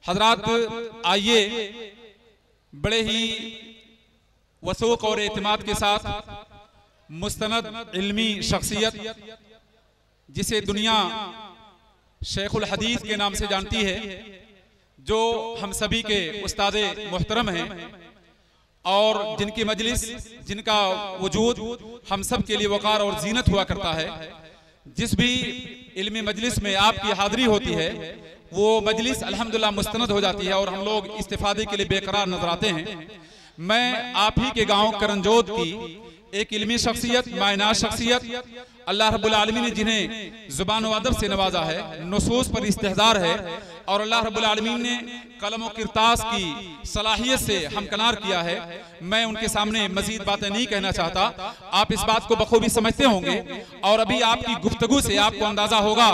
हजरात, आइए बड़े ही वसूक और एतमाद के साथ मुस्तनद इल्मी शख्सियत जिसे दुनिया शेखुल हदीस के नाम से जानती है, जो हम सभी के उस्ताद मोहतरम हैं और जिनकी मजलिस, जिनका वजूद हम सब के लिए वकार और जीनत हुआ करता है। जिस भी इल्मी मजलिस में आपकी हाजिरी होती है वो मजलिस अल्हम्दुलिल्लाह मुस्तनद हो जाती है और हम लोग इस्तिफादे के लिए बेकरार नजर आते हैं। मैं आप ही के गांव करंजोद की एक इल्मी शख्सियत, मायनाज शख्सियत, अल्लाह रब्बुल आलमीन ने जिन्हें जुबान व अदब से नवाजा है, नुसूस पर इस्तेहदार है और अल्लाह रब्बुल आलमीन ने कलम व किरतास की सलाहियत से हमकनार किया है। मैं उनके सामने मजीद बातें नहीं कहना चाहता, आप इस बात को बखूबी समझते होंगे और अभी आपकी गुफ्तगू से आपको अंदाजा होगा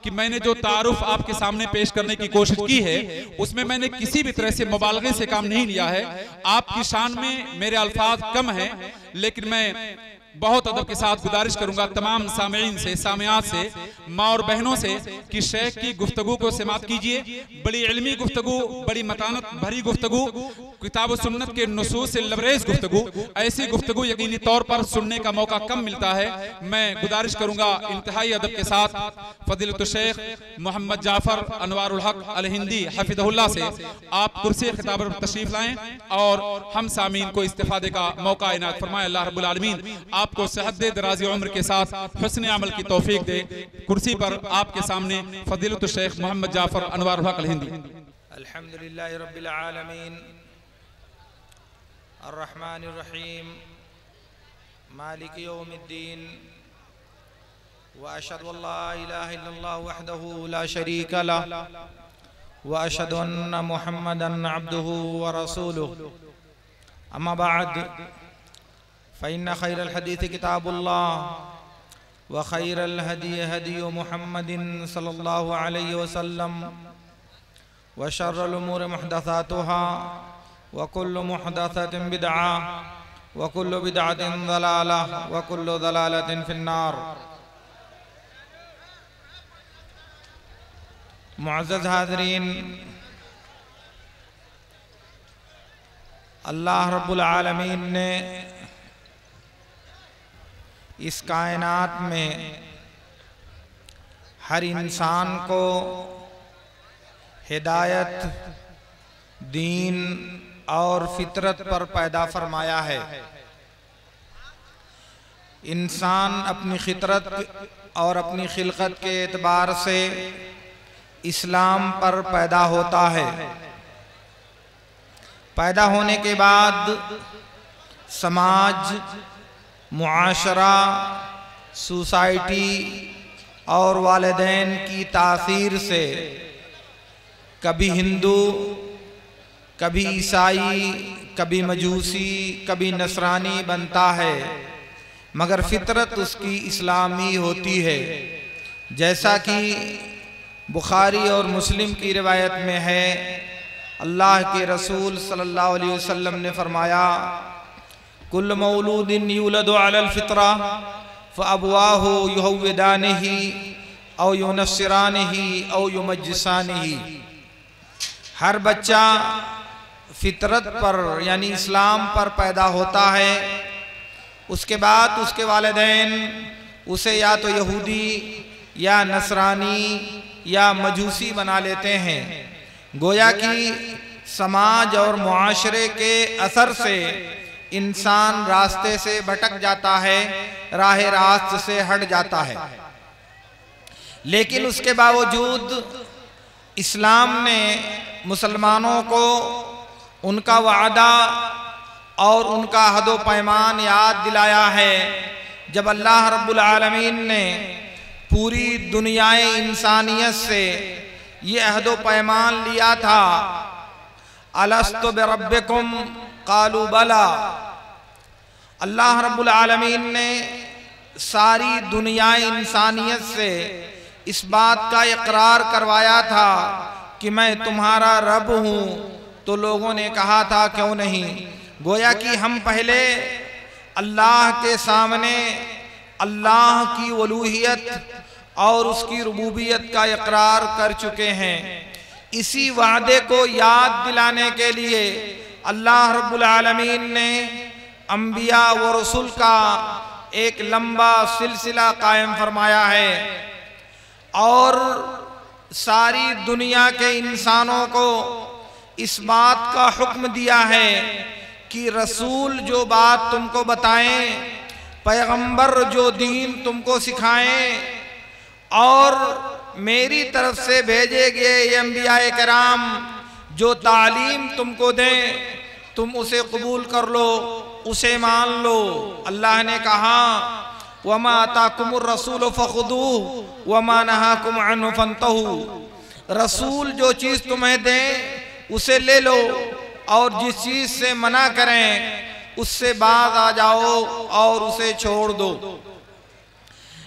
कि मैंने जो तारुफ आपके सामने पेश करने की कोशिश की है उसमें मैंने किसी भी तरह से मुबालगे से काम नहीं लिया है। आपकी शान में मेरे अल्फाज कम हैं, लेकिन मैं बहुत अदब के साथ गुजारिश करूंगा तमाम सामीन से, सामियात से, माँ और बहनों से कि शेख की गुफ्तगू को समात कीजिए। बड़ी इल्मी गुफ्तगू, बड़ी मतानत भरी गुफ्तगू, किताब सुन्नत के नुसूस से लबरेज गुफ्तगू, ऐसी गुफ्तगू यकीनी तौर पर सुनने का मौका कम मिलता है। मैं गुजारिश करूंगा इंतहाई अदब के साथ फजीलत शेख मोहम्मद जाफर अनवारुल हक अल हिंदी हफिज़हुल्लाह से आप कुर्सी खिताब पर तशरीफ लाएं और हम सामीन को इस्तिफादे का मौका इनायत फरमाए। अल्लाह रब्बुल आलमीन आपको सेहत दे, दराज़ी उम्र के साथ हुस्न अमल की तौफीक दे। कुर्सी पर आपके सामने फजीलत शेख मोहम्मद जाफर अनवारुल हक अल हिंदी। अल्हम्दुलिल्लाहि रब्बिल आलमीन अर्रहमानिर रहीम मालिकि यौमिद्दीन व अशहदु अल्ला इलाहा इल्लल्लाह वहदहु ला शरीका लह व अशहदु अन्ना मुहम्मदन अब्दुहु व रसूलुहु। अम्मा बाद फ़इन्न खैरल हदीस किताबुल्लाह व खैरल हदी हदी मुहम्मदिन सल्लल्लाहु अलैहि वसल्लम व शर्रुल उमूरि मुहदसातुहा व कुल्लु मुहदसतिन बिदअह व कुल्लु बिदअतिन ज़लालह व कुल्लु ज़लालतिन फिन्नार। मुअज़्ज़ज़ हाज़रीन, अल्लाह रब्बुल आलमीन ने इस कायनात में हर इंसान को हिदायत, दीन और फितरत पर पैदा फरमाया है। इंसान अपनी फितरत और अपनी खिलकत के एतबार से इस्लाम पर पैदा होता है। पैदा होने के बाद समाज, मुआशरा, सोसाइटी और वालिदैन की तासीर से कभी हिंदू, कभी ईसाई, कभी मजूसी, कभी नसरानी बनता है, मगर फितरत उसकी इस्लामी होती है। जैसा कि बुखारी और मुस्लिम की रिवायत में है, अल्लाह के रसूल सल्लल्लाहु अलैहि वसल्लम ने फरमाया, कुल्लु मौलूदिन यूलदु अलल फितरा फ़अबवाहु युहव्विदानिही औ युनस्सिरानिही औ युमज्जिसानिही। हर बच्चा फितरत पर यानी इस्लाम पर पैदा होता है, उसके बाद उसके वालिदैन उसे या तो यहूदी या नसरानी या मजूसी बना लेते हैं। गोया कि समाज और मुआशरे के असर से इंसान रास्ते से भटक जाता है, राह रास्त से हट जाता है। लेकिन उसके बावजूद इस्लाम ने मुसलमानों को उनका वादा और उनका हदो पैमान याद दिलाया है, जब अल्लाह रब्बुल आलमीन ने पूरी दुनियाए इंसानियत से ये अहदो पैमान लिया था, अलस्तु बिरब्बिकुम कालू बला। अल्लाह रब्बुल आलमीन ने सारी दुनियाए इंसानियत से इस बात का इकरार करवाया था कि मैं तुम्हारा रब हूँ, तो लोगों ने कहा था क्यों नहीं। गोया कि हम पहले अल्लाह के सामने अल्लाह की उलूहियत और उसकी रुबूबियत का इकरार कर चुके हैं। इसी वादे को याद दिलाने के लिए अल्लाह रब्बुल आलमीन ने अंबिया व रसूल का एक लंबा सिलसिला कायम फरमाया है और सारी दुनिया के इंसानों को इस बात का हुक्म दिया है कि रसूल जो बात तुमको बताएं, पैगंबर जो दीन तुमको सिखाएं और मेरी तरफ से भेजे गए ये अंबिया कराम जो तालीम तुमको दें, तुम उसे कबूल कर लो, उसे मान लो। अल्लाह ने कहा वमा अताकुमुर रसूल फखुदूहु वमा नहाकुम अन्हु फंतहू। रसूल जो चीज़ तुम्हें दें उसे ले लो और जिस चीज़ से मना करें उससे बाज आ जाओ और उसे छोड़ दो।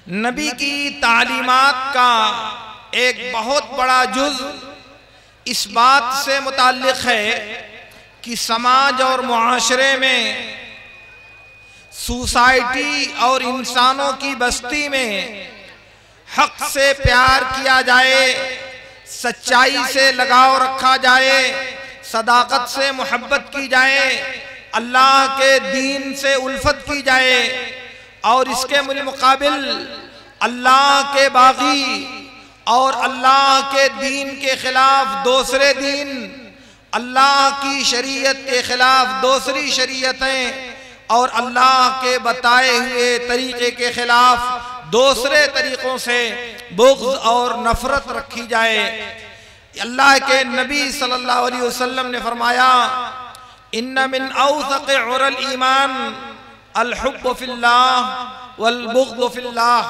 नबी की तालीमात का एक बहुत बड़ा जुज़ इस बात से मुताल्लिक़ है कि समाज और मुआशरे में, सोसाइटी और इंसानों की बस्ती में हक से प्यार किया जाए, सच्चाई से लगाव रखा जाए, सदाकत से मोहब्बत की जाए, अल्लाह के दीन से उल्फत की जाए और इसके मुकाबिल अल्लाह के बागी और अल्लाह के दीन के खिलाफ दूसरे दीन, अल्लाह की शरीयत के खिलाफ दूसरी शरीयतें और अल्लाह के बताए हुए तरीके के खिलाफ दूसरे तरीकों से बुग़्ज़ और नफरत रखी जाए। अल्लाह के नबी सल्लल्लाहु अलैहि वसल्लम ने फरमाया इन्ना मिन औसक़ उरल ईमान अल हुब्बु फिल्लाह वल बुग़्ज़ु फिल्लाह।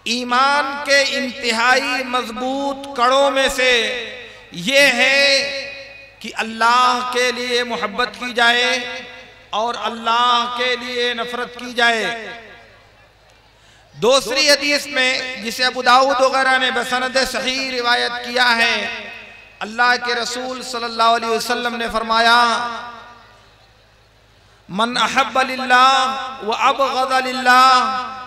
ईमान के इंतहाई मजबूत कड़ों में से ये है कि अल्लाह के लिए मोहब्बत की जाए और अल्लाह के लिए नफरत की जाए। दूसरी हदीस में जिसे अबू दाऊद वगैरह ने बसनद सही रिवायत किया है, अल्लाह के रसूल सल्लल्लाहु अलैहि वसल्लम ने फरमाया मन अहब्ब लिल्लाह व अबग़ज़ लिल्लाह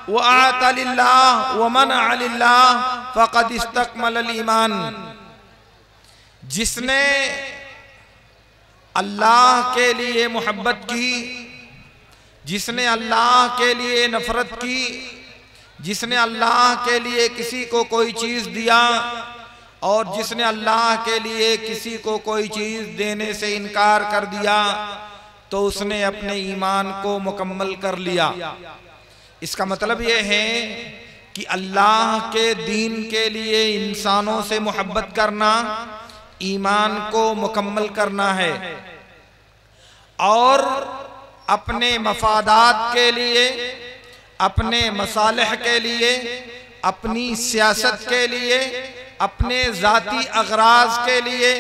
व आता लिल्लाह व मनअ लिल्लाह फ़क़द इस्तकमल ईमान। जिसने अल्लाह के लिए मोहब्बत की, जिसने अल्लाह के लिए नफरत की, जिसने अल्लाह के लिए किसी को कोई चीज़ दिया और जिसने अल्लाह के लिए किसी को कोई चीज़ देने से इनकार कर दिया तो उसने अपने ईमान को मुकम्मल कर लिया। इसका मतलब ये है कि अल्लाह के दीन के लिए इंसानों से मोहब्बत करना ईमान को मुकम्मल करना है और अपने मफादात के लिए, अपने मसालिह के लिए, अपनी सियासत के लिए, अपने ज़ाती अगराज के लिए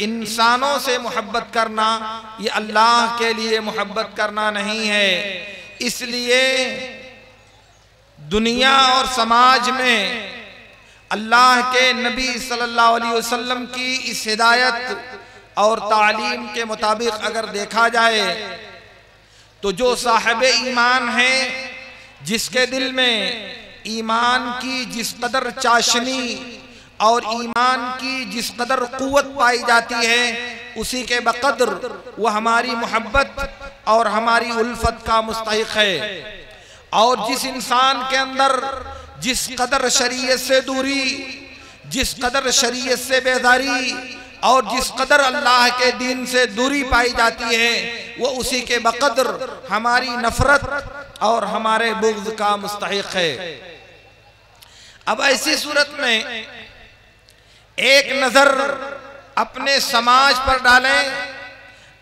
इंसानों से मोहब्बत करना ये अल्लाह के लिए मोहब्बत करना नहीं है। इसलिए दुनिया और समाज में अल्लाह के नबी सल्लल्लाहु अलैहि वसल्लम की इस हिदायत और तालीम के मुताबिक अगर देखा जाए तो जो साहिब ईमान है, जिसके दिल में ईमान की जिस कदर चाशनी और ईमान की जिस कदर कुव्वत पाई जाती है उसी के बकदर वह हमारी मोहब्बत और हमारी उल्फत का मुस्तहिक है। और जिस इंसान के अंदर जिस कदर शरीयत से दूरी, जिस कदर शरीयत से बेदारी और जिस कदर अल्लाह के दीन से दूरी पाई जाती है वो उसी के बकदर हमारी नफरत और हमारे बुग़्ज़ का मुस्तहिक है। अब ऐसी सूरत में एक नजर अपने समाज पर डालें,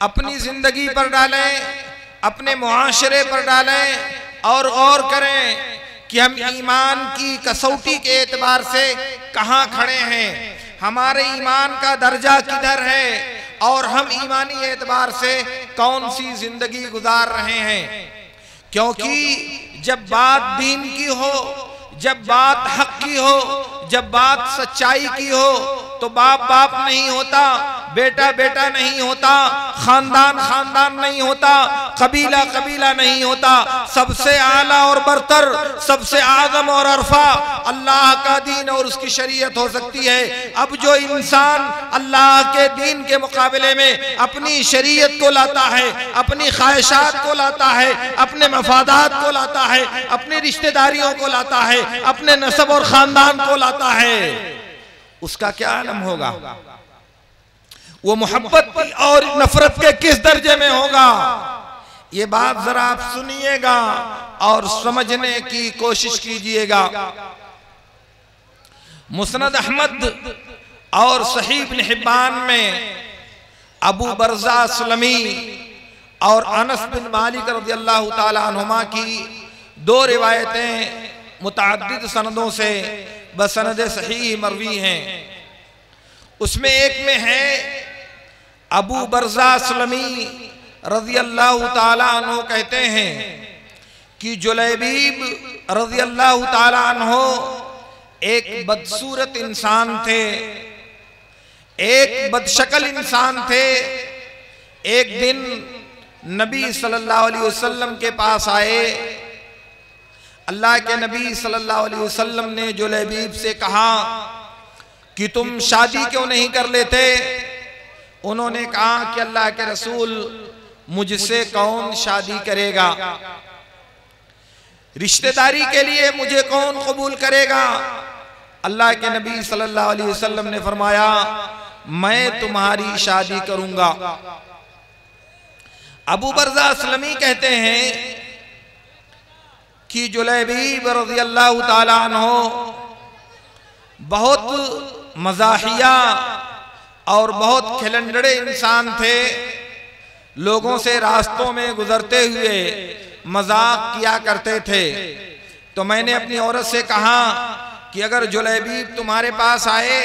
अपनी जिंदगी पर डालें, अपने मुआशरे पर डालें और गौर करें कि हम ईमान की कसौटी के एतबार से कहाँ खड़े हैं, हमारे ईमान का दर्जा किधर है और हम ईमानी एतबार से कौन सी जिंदगी गुजार रहे हैं। क्योंकि जब बात दीन की हो, जब बात हक की हो, जब बात सच्चाई की हो तो बाप बाप नहीं होता, बेटा बेटा नहीं होता, खानदान खानदान नहीं होता, कबीला कबीला नहीं होता। सबसे आला और बरतर, सबसे आज़म और अरफा अल्लाह का दीन और उसकी शरीयत हो सकती है। अब जो इंसान अल्लाह के दीन के मुकाबले में अपनी शरीयत को लाता है, अपनी ख्वाहिशात को लाता है, अपने मफादात को लाता है, अपनी रिश्तेदारियों को लाता है, अपने नस्ब और खानदान को लाता है, उसका क्या आलम होगा? वो मोहब्बत और नफरत के किस दर्जे में होगा? ये बात जरा आप सुनिएगा और समझने की कोशिश कीजिएगा। मुस्नद अहमद और सहीह इब्न हिब्बान में अबू बरज़ा सुलमी और अनस बिन मालिक रज़ियल्लाहु ताला अन्हुमा की दो रिवायतें मुतअद्दिद सनदों से बसनद सहीह मरवी हैं। उसमें एक में है अबू बरज़ा सुलमी रज़ियल्लाहु ताला अन्हु कहते हैं कि जुलैबीब रज़ियल्लाहु ताला अन्हु एक बदसूरत इंसान थे, एक बदशक्ल इंसान थे। एक दिन नबी सल्लल्लाहु अलैहि वसल्लम के पास आए। अल्लाह के नबी सल्लल्लाहु अलैहि वसल्लम ने जुलैबीब से कहा कि तुम शादी क्यों नहीं कर लेते? उन्होंने कहा कि अल्लाह के रसूल, मुझसे कौन शादी करेगा? रिश्तेदारी के लिए मुझे कौन कबूल करेगा? अल्लाह के नबी सल्लल्लाहु अलैहि वसल्लम ने फरमाया, मैं तुम्हारी शादी करूंगा। अबू बरज़ा असलमी कहते हैं कि जुलैबीब रज़ियल्लाहु ताला अन्हु बहुत मज़ाहिया और बहुत खिलंदड़े इंसान थे। लोगों से रास्तों में गुजरते हुए मजाक किया करते थे। तो मैंने अपनी औरत से कहा कि अगर जुलैबीब तुम्हारे पास आए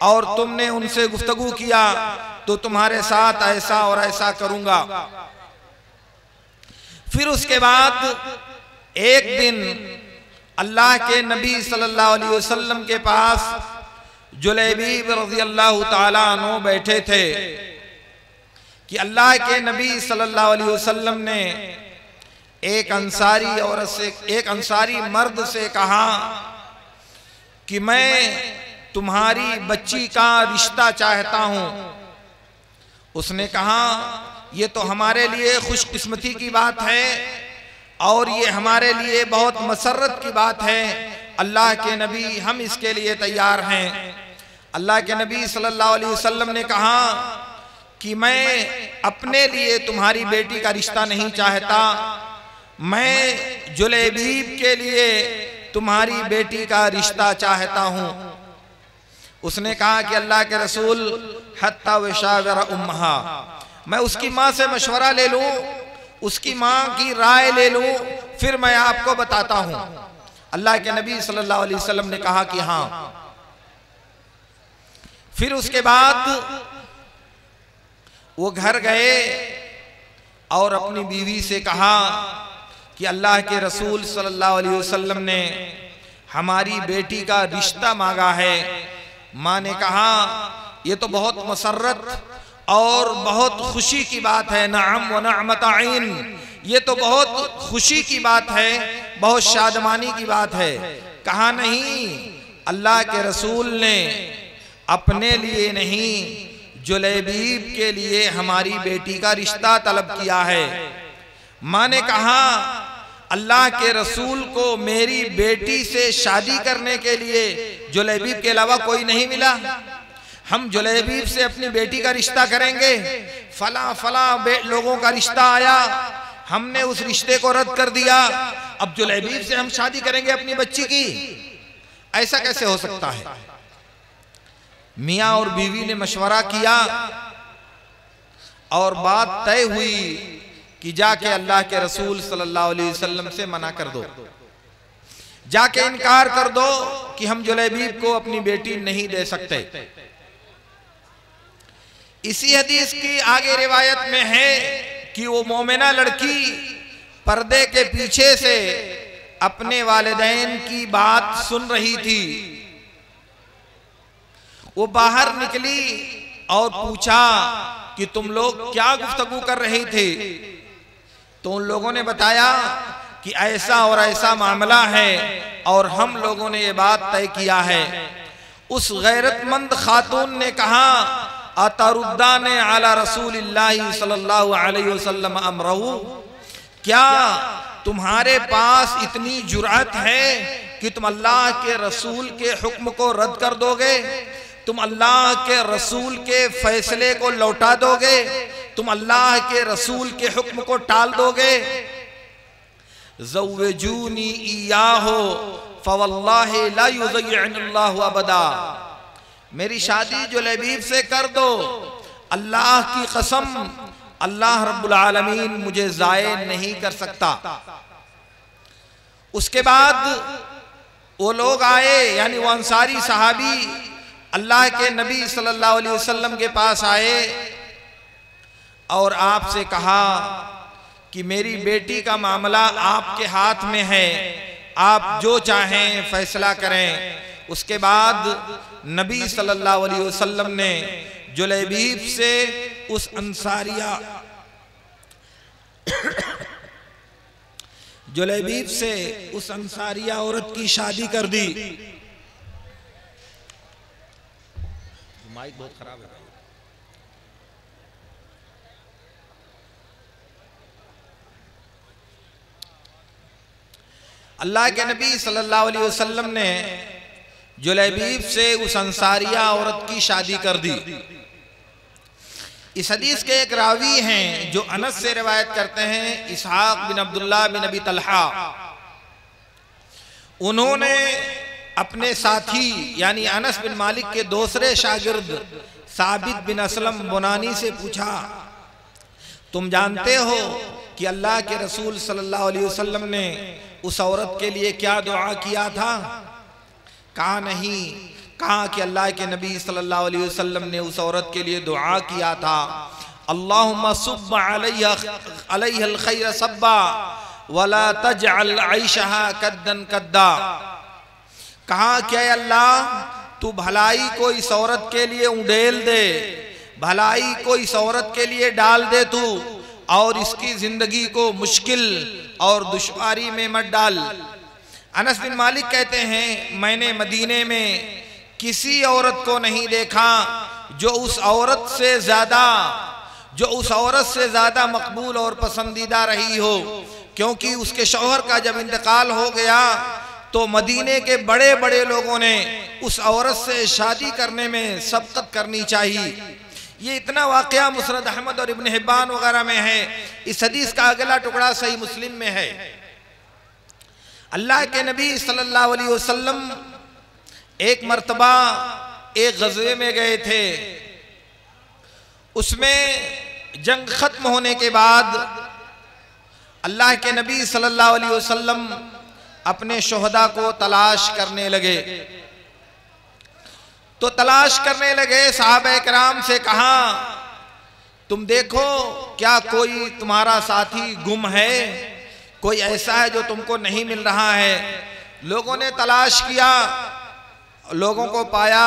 और तुमने उनसे गुफ्तगू किया तो तुम्हारे साथ ऐसा और ऐसा करूंगा। फिर उसके बाद एक दिन अल्लाह के नबी सल्लल्लाहु अलैहि वसल्लम के पास जुलैबीब रज़ियल्लाहु ताला अन्हु बैठे थे कि अल्लाह के नबी सल्लल्लाहु अलैहि वसल्लम ने एक अंसारी औरत से, एक अंसारी मर्द से कहा कि मैं तुम्हारी बच्ची का रिश्ता चाहता हूं। उसने कहा, ये तो हमारे लिए खुशकिस्मती की बात है और ये हमारे लिए बहुत मसरत की बात है। अल्लाह के नबी, हम इसके लिए तैयार हैं। अल्लाह के नबी सल्लल्लाहु अलैहि वसल्लम ने कहा कि मैं अपने लिए तुम्हारी बेटी का रिश्ता नहीं चाहता, मैं जुलैबीब के लिए तुम्हारी बेटी का रिश्ता चाहता हूं। उसने कहा कि अल्लाह के रसूल, हत्ता वशावरा उम्महा, मैं उसकी माँ से मशवरा ले लूं, उसकी माँ की राय ले लूं, फिर मैं आपको बताता हूं। अल्लाह के नबी सल्लल्लाहु अलैहि वसल्लम ने कहा कि हाँ। फिर उसके बाद वो घर गए और अपनी बीवी से कहा कि अल्लाह के रसूल सल्लल्लाहु अलैहि वसल्लम ने हमारी बेटी का रिश्ता मांगा है। माँ ने कहा, ये तो बहुत मसरत और बहुत खुशी की बात है। नअम व नअमत आइन, ये तो बहुत खुशी की बात है, बहुत शादमानी की बात है। कहा नहीं, अल्लाह के रसूल ने अपने लिए नहीं, जुलैबीब के लिए हमारी बेटी का रिश्ता तलब किया है। माँ ने कहा, अल्लाह के रसूल को मेरी बेटी से शादी करने के लिए जुलैबीब के अलावा कोई नहीं मिला। हम जुलैबीब से अपनी बेटी का रिश्ता करेंगे। फला फला लोगों का रिश्ता आया, हमने उस रिश्ते को रद्द कर दिया। अब जुलैबीब से हम शादी करेंगे अपनी बच्ची की? ऐसा कैसे हो सकता है? मियाँ और बीवी ने मशवरा किया और बात तय हुई कि जाके अल्लाह के रसूल सल्लल्लाहु अलैहि वसल्लम से मना कर दो, जाके इनकार कर दो कि हम जुलैबीब को अपनी बेटी नहीं दे सकते। इसी हदीस की आगे रिवायत में है कि वो मोमिना लड़की पर्दे के पीछे से अपने वालिदैन की बात सुन रही थी। वो बाहर निकली और पूछा कि तुम लोग क्या गुफ्तगू कर रहे थे। तो उन लोगों ने बताया कि ऐसा और ऐसा मामला है और हम लोगों ने ये बात तय किया है। उस गैरतमंद खातून ने कहा, अतरुद्दाने अला रसूलिल्लाहि सल्लल्लाहु अलैहि वसल्लम अमरहु, क्या तुम्हारे पास इतनी जुर्अत है कि तुम अल्लाह के रसूल के हुक्म को रद्द कर दोगे, तुम अल्लाह के रसूल के फैसले को लौटा दोगे, तुम अल्लाह के रसूल के हुक्म को टाल दोगे। ज़व्वजूनी इयाहो फवल्लाहि ला युज़य्यिनुल्लाहु अबदा, मेरी शादी जुलैबीब से कर दो, अल्लाह की कसम अल्लाह रब्बुल आलमीन मुझे ज़ाये नहीं कर सकता। उसके बाद वो लोग आए, यानी वो अंसारी सहाबी अल्लाह के नबी सल्लल्लाहु अलैहि वसल्लम के पास आए और आपसे कहा कि मेरी बेटी का मामला आपके हाथ में है, आप जो चाहें फैसला करें। उसके बाद नबी सल्लल्लाहु अलैहि वसल्लम ने जुलैबीब से उस अंसारिया जुलैबीब से उस अंसारिया औरत की शादी कर दी। माइक बहुत खराब है। अल्लाह के नबी सल्लल्लाहु अलैहि वसल्लम ने जुलैबीब से उस अंसारिया औरत की शादी कर दी। इस हदीस के एक रावी हैं जो अनस से रिवायत करते हैं, इसहाक बिन अब्दुल्लाह बिन अबी तलहा। उन्होंने अपने साथी यानी अनस बिन मालिक के दूसरे शागिर्द साबित बिन असलम बुनानी से पूछा, तुम जानते हो कि अल्लाह के रसूल सल्लल्लाहु अलैहि वसल्लम ने उस औरत के लिए क्या दुआ किया था? कहा नहीं। कहा कि अल्लाह के नबी सल्लल्लाहु अलैहि वसल्लम ने उस औरत के लिए दुआ किया था, अल्लाहुम्मा सुब्ब अलैहल खैर सब्बा वला तजअल ऐशहा कद्दन कद्दा। कहा क्या अल्लाह तू भलाई को इस औरत के लिए उंडेल दे, भलाई को इस औरत के लिए डाल दे तू, और इसकी जिंदगी को मुश्किल और दुश्वारी में मत डाल। अनस बिन मालिक कहते हैं, मैंने मदीने में किसी औरत को नहीं देखा जो उस औरत से ज्यादा मकबूल और पसंदीदा रही हो, क्योंकि उसके शौहर का जब इंतकाल हो गया तो मदीने के बड़े बड़े लोगों ने उस औरत से शादी करने में सबकत करनी चाहिए। ये इतना वाकया मुस्नद अहमद और इब्न हिब्बान वगैरह में है। इस हदीस का अगला टुकड़ा सही मुस्लिम में है। अल्लाह के नबी सल्लल्लाहु अलैहि वसल्लम एक मर्तबा एक गज़वे में गए थे। उसमें जंग खत्म होने के बाद अल्लाह के नबी सल्लल्लाहु अलैहि वसल्लम अपने शोहदा को तलाश करने लगे। तो तलाश करने लगे, सहाबा किराम से कहा, तुम देखो क्या कोई तुम्हारा साथी गुम है, कोई ऐसा है जो तुमको नहीं मिल रहा है। लोगों ने तलाश किया, लोगों को पाया।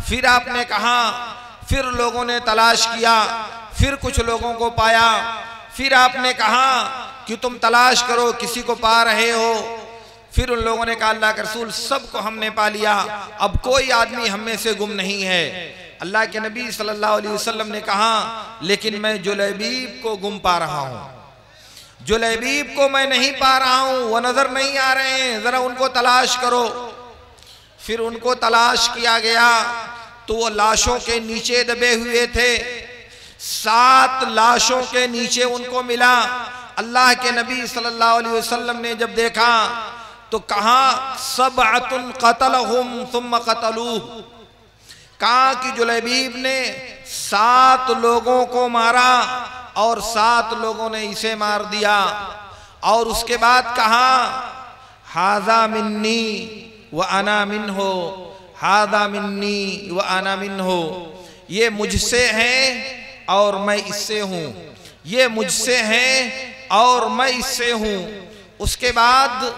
फिर आपने कहा, फिर लोगों ने तलाश किया, फिर कुछ लोगों को पाया। फिर आपने कहा कि तुम तलाश करो, किसी को पा रहे हो। फिर उन लोगों ने कहा, अल्लाह के रसूल सबको हमने पा लिया, अब कोई आदमी हम में से गुम नहीं है। अल्लाह के नबी सल्लल्लाहु अलैहि वसल्लम ने कहा, लेकिन मैं जुलैबीब को गुम पा रहा हूँ, जुलैबीब को मैं नहीं पा रहा हूँ, वो नजर नहीं आ रहे हैं, जरा उनको तलाश करो। फिर उनको तलाश किया गया तो वो लाशों के नीचे दबे हुए थे। 7 लाशों के नीचे उनको मिला। अल्लाह के नबी सल्लल्लाहु अलैहि वसल्लम ने जब देखा तो कहा, सबअतुन क़तलहुम सुम्मा क़तलूह। कहा कि जुलैबीब ने 7 लोगों को मारा और 7 लोगों ने इसे मार दिया। और उसके बाद कहा, हाज़ा मिन्नी व अना मिन्हो, हाज़ा मिन्नी व अना मिन्हो। ये मुझसे है और मैं इससे हूँ, ये मुझसे है और मैं इससे हूँ। उसके बाद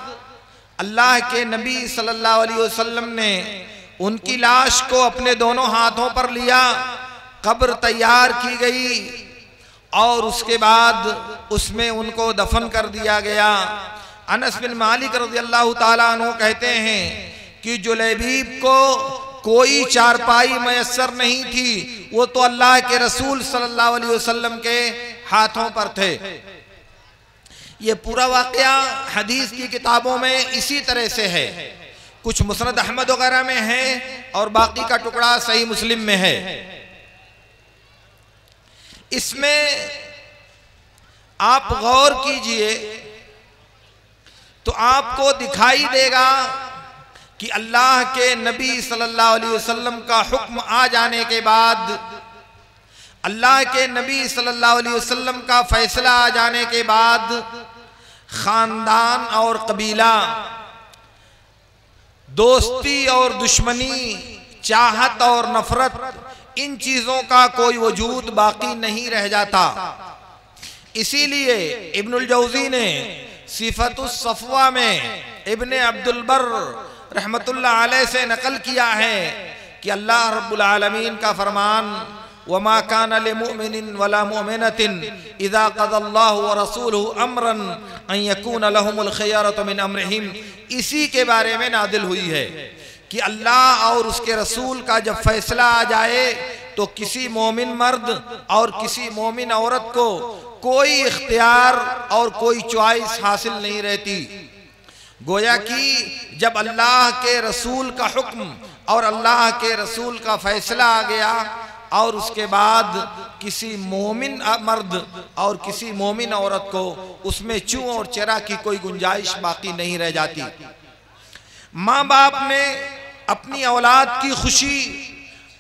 अल्लाह के नबी सल्लल्लाहु अलैहि वसल्लम ने उनकी लाश को अपने दोनों हाथों पर लिया, कब्र तैयार की गई और उसके बाद उसमें उनको दफन कर दिया गया। अनस बिन मालिक रज़ियल्लाहु ताला अन्हु कहते हैं कि जुलैबीब को कोई चारपाई मयस्सर नहीं थी, वो तो अल्लाह के रसूल सल्लल्लाहु अलैहि वसल्लम के हाथों पर थे। ये पूरा वाक़या हदीस की किताबों में इसी तरह से है, कुछ मुस्नद अहमद वगैरह में है और बाकी का टुकड़ा सही मुस्लिम में है। इसमें आप गौर कीजिए तो आपको दिखाई देगा कि अल्लाह के नबी सल्लल्लाहु अलैहि वसल्लम का हुक्म आ जाने के बाद, अल्लाह के नबी सल्लल्लाहु अलैहि वसल्लम का फैसला आ जाने के बाद खानदान और कबीला, दोस्ती और दुश्मनी, चाहत और नफरत, इन चीजों का कोई वजूद बाकी नहीं रह जाता। इसीलिए इब्नुल जौजी ने सिफतुस सफ़वा में इब्ने अब्दुल बर्र रहमतुल्लाह अलैह से नकल किया है कि अल्लाह रब्बुल आलमीन का फरमान, वमा कान लिमुमिनिन वला मुमिनतिन इज़ा क़ज़ल्लाहु व रसूलुहु अम्रन अन यकून लहुमुल खियरतु मिन अम्रिहिम, इसी के बारे में नादिल हुई है कि अल्लाह और उसके रसूल का जब फैसला आ जाए तो किसी मोमिन मर्द और किसी मोमिन औरत को कोई इख्तियार और कोई चॉइस हासिल नहीं रहती। गोया कि जब अल्लाह के रसूल का हुक्म और अल्लाह के रसूल का फैसला आ गया और उसके बाद किसी मोमिन मर्द और किसी मोमिन औरत को उसमें चूं और चरा की कोई गुंजाइश बाकी नहीं रह जाती। माँ बाप ने अपनी औलाद की खुशी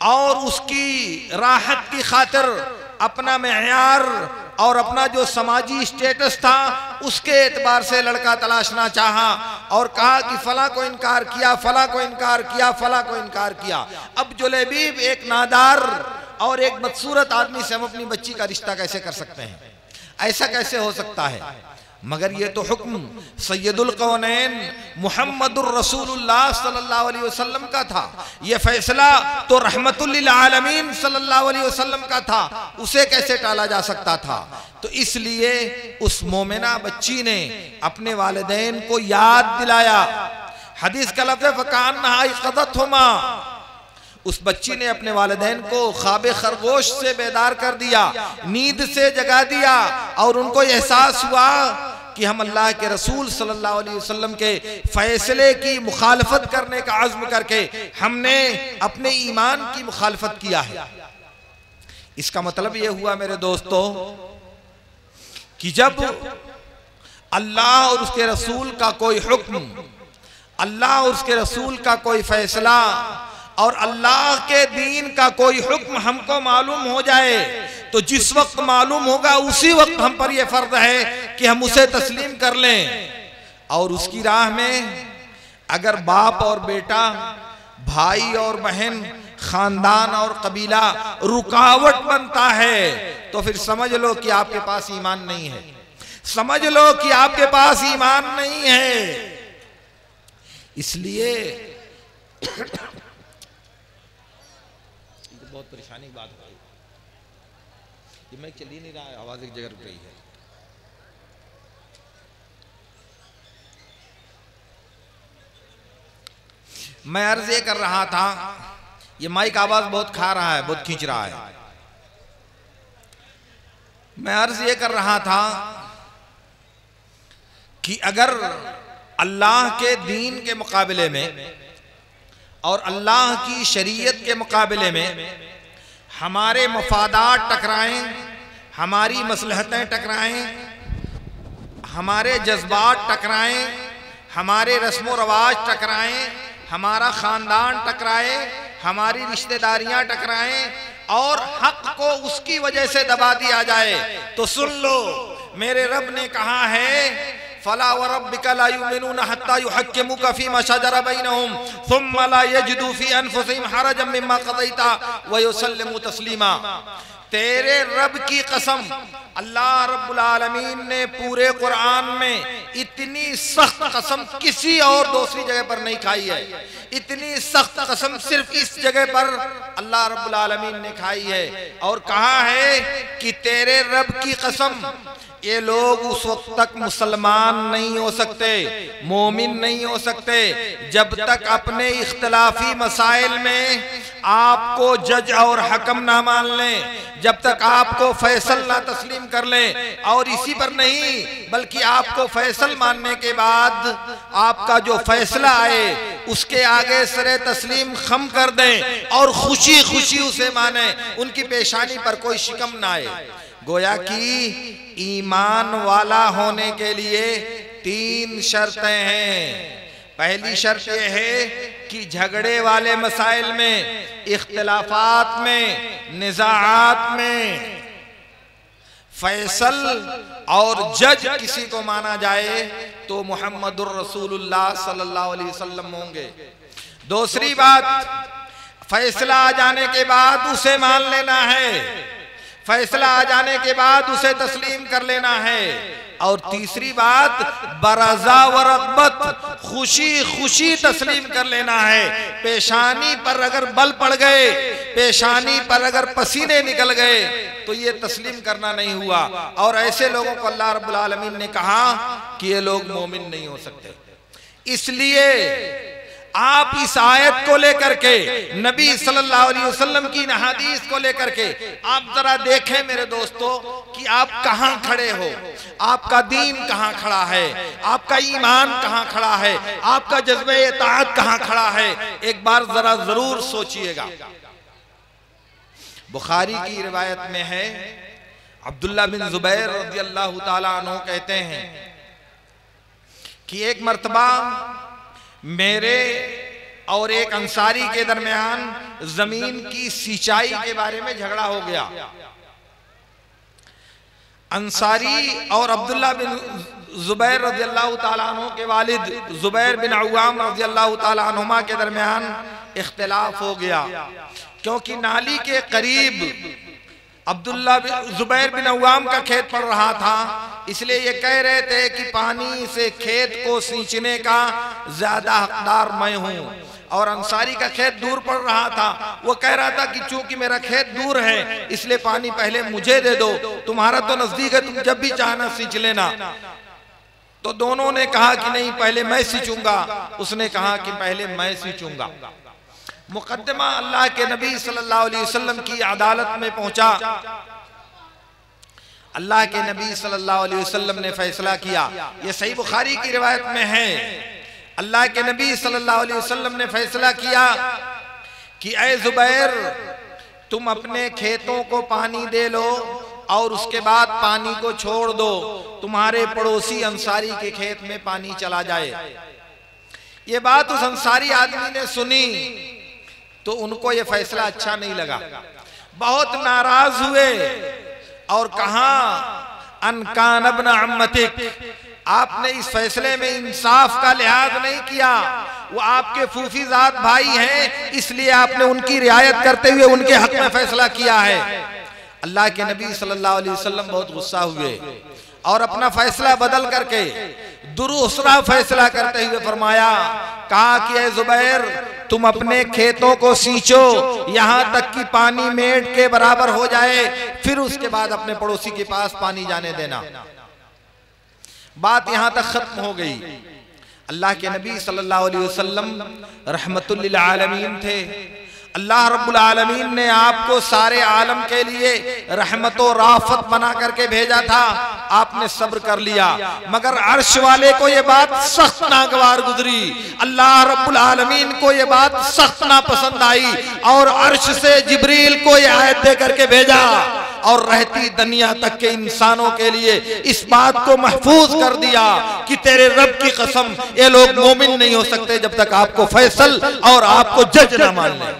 और उसकी राहत की खातिर अपना मेयार और अपना जो समाजी स्टेटस था उसके एतबार से लड़का तलाशना चाहा और कहा कि फला को इनकार किया, फला को इनकार किया, फला को इनकार किया। अब जुलैबीब एक नादार और एक बदसूरत आदमी से हम अपनी बच्ची का रिश्ता कैसे कर सकते हैं? ऐसा कैसे हो सकता है? मगर ये तो हुक्म सैयदुल कौनैन मुहम्मदुर रसूलुल्लाह सल्लल्लाहु अलैहि वसल्लम का था। ये फैसला तो रहमतुल लिल आलमीन सल्लल्लाहु अलैहि वसल्लम का था, उसे कैसे टाला जा सकता था? तो इसलिए उस मोमिना बच्ची ने अपने वालिदैन को याद दिलाया। हदीस का लफ्ज़ फकान्नहा इक़ज़तहुमा, उस बच्ची ने अपने वालिदैन को ख्वाब खरगोश से बेदार कर दिया, नींद से जगा दिया और उनको एहसास हुआ कि हम अल्लाह के रसूल सल्लल्लाहु अलैहि वसल्लम के फैसले की मुखालफत करने का अज़्म करके हमने अपने ईमान की मुखालफत किया है। इसका मतलब यह हुआ मेरे दोस्तों कि जब अल्लाह और उसके रसूल का कोई हुक्म, अल्लाह और उसके रसूल का कोई फैसला और अल्लाह के दीन का कोई हुक्म हमको मालूम हो जाए तो जिस वक्त मालूम होगा उसी वक्त हम पर यह फर्ज है कि हम उसे तस्लीम कर लें। और उसकी राह में अगर बाप और बेटा, भाई और बहन, खानदान और कबीला रुकावट बनता है तो फिर समझ लो कि आपके पास ईमान नहीं है, समझ लो कि आपके पास ईमान नहीं है। इसलिए बहुत परेशानी की बात है, ये मैं चल ही नहीं रहा है, आवाज एक जगह रुक रही है। मैं अर्ज ये कर रहा था, ये माइक आवाज बहुत खा रहा है, बहुत खींच रहा है। मैं अर्ज ये कर रहा था कि अगर अल्लाह के दीन के मुकाबले में और अल्लाह की शरीयत के मुकाबले में हमारे मफादात टकराएं, हमारी मसलहतें टकराएं, हमारे जज्बात टकराएं, हमारे रस्म रवाज टकराएं, हमारा ख़ानदान टकराए, हमारी रिश्तेदारियां टकराएं और हक को उसकी वजह से दबा दिया जाए तो सुन लो, मेरे रब ने कहा है फला व रब्बिका ला युमिनूना हत्ता युहक्किमुका फीमा शजरा बैनहुम सुम्मा ला यजिदू फी अनफुसिहिम हरजम मिम्मा क़ज़ैता व युसल्लिमू तस्लीमा। तेरे रब की कसम, अल्लाह रब्बुल आलमीन ने पूरे कुरान में इतनी सख्त कसम किसी और दूसरी जगह पर नहीं खाई है। इतनी सख्त कसम सिर्फ इस जगह पर अल्लाह रब्बुल आलमीन ने खाई है और कहा है कि तेरे रब की कसम, ये लोग उस वक्त तक मुसलमान नहीं हो सकते, मोमिन नहीं हो सकते, जब तक अपने इख्तलाफी मसाइल में आपको जज और हकम ना मान लें, जब तक आपको फैसल ना तस्लीम कर लें। और इसी पर नहीं बल्कि आपको फैसल मानने के बाद आपका जो फैसला आए उसके आगे सरे तस्लीम खम कर दें और खुशी खुशी उसे माने, उनकी पेशानी पर कोई शिकम ना आए। गोया कि ईमान वाला होने के लिए 3 शर्तें हैं। पहली शर्त यह है कि झगड़े वाले मसाइल में, इख्तिलाफात में, निज़ाआत में फैसल और जज किसी को माना जाए तो मुहम्मदुर रसूलुल्लाह सल्लल्लाहु अलैहि वसल्लम होंगे। दूसरी बात, फैसला आ जाने के बाद उसे मान लेना है, फैसला आ जाने के बाद उसे तस्लीम कर लेना है। और तीसरी बात, बरज़ा व रग़बत, खुशी खुशी तस्लीम कर लेना है। पेशानी पर अगर बल पड़ गए, पेशानी पर अगर पसीने निकल गए तो ये तस्लीम करना नहीं हुआ। और ऐसे लोगों को अल्लाह रब्बुल आलमीन ने कहा कि ये लोग मोमिन नहीं हो सकते। इसलिए आप इस आयत को लेकर के, नबी सल्लल्लाहु अलैहि वसल्लम की हदीस को लेकर के आप जरा देखें मेरे दोस्तों कि आप कहां खड़े हो, आपका दीन कहां खड़ा है, आपका ईमान कहां खड़ा है, आपका जज्बे इताअत कहां खड़ा है। एक बार जरा जरूर सोचिएगा। बुखारी की रिवायत में है, अब्दुल्ला बिन जुबैर रज़ियल्लाहु ताला अन्हु कहते हैं कि एक मर्तबा मेरे और एक अंसारी के दरमियान जमीन की सिंचाई के बारे में झगड़ा हो गया। अंसारी और अब्दुल्ला बिन जुबैर रज़ियल्लाहु ताला अन्हु के वालिद जुबैर बिन अव्वाम रज़ियल्लाहु ताला अन्हुमा के दरमियान इख्तिलाफ हो गया, क्योंकि नाली के करीब अब्दुल्ला जुबैर बिन अव्वाम का खेत पड़ रहा था, इसलिए ये कह रहे थे कि पानी से खेत को सींचने का ज्यादा हकदार मैं हूं। और अंसारी का खेत दूर पड़ रहा था, वो कह रहा था कि चूंकि मेरा खेत दूर है इसलिए पानी पहले मुझे दे दो, तुम्हारा तो नजदीक है, तुम जब भी चाहना सींच लेना। तो दोनों ने कहा कि नहीं, पहले मैं सींचूंगा। उसने कहा कि पहले मैं सींचूंगा। मुकद्दमा अल्लाह के नबी सल्लल्लाहु अलैहि वसल्लम की अदालत में पहुंचा। अल्लाह के नबी सल्लल्लाहु अलैहि वसल्लम ने फैसला किया। यह सही बुखारी की रिवायत में है। अल्लाह के नबी सल्लल्लाहु अलैहि वसल्लम ने फैसला किया कि ऐ जुबैर, तुम अपने खेतों को पानी दे लो और उसके बाद पानी को छोड़ दो, तुम्हारे पड़ोसी अंसारी के खेत में पानी चला जाए। ये बात उस अंसारी आदमी ने सुनी तो उनको ये फैसला अच्छा नहीं लगा, बहुत नाराज हुए और कहा, अनकान इब्न अम्मतिक, आपने इस फैसले में इंसाफ का लिहाज नहीं किया। वो आपके फूफीजात भाई हैं, इसलिए आपने उनकी रियायत करते हुए उनके हक में फैसला किया है। अल्लाह के नबी सल्लल्लाहु अलैहि वसल्लम बहुत गुस्सा हुए और अपना फैसला बदल करके दूसरा फैसला करते हुए फरमाया, कहा कि ऐ जुबैर, तुम अपने खेतों को सींचो यहां तक कि पानी मेड़ के बराबर हो जाए, फिर उसके बाद अपने पड़ोसी के पास पानी जाने देना। बात यहां तक खत्म हो गई। अल्लाह के नबी सल्लल्लाहु अलैहि वसल्लम रहमतुल लिल आलमीन थे। अल्लाह रब्बुल आलमीन ने आपको सारे आलम के लिए रहमत और राफत बना करके भेजा था। आपने सब्र कर लिया, मगर अर्श वाले को ये बात सख्त नागवार गुजरी। अल्लाह रब्बुल आलमीन को ये बात सख्त नापसंद आई और अर्श से जिब्रील को ये आयत दे करके भेजा और रहती दुनिया तक के इंसानों के लिए इस बात को महफूज कर दिया कि तेरे रब की कसम, ये लोग मोमिन नहीं हो सकते जब तक आपको फैसल और आपको जज न मान ले।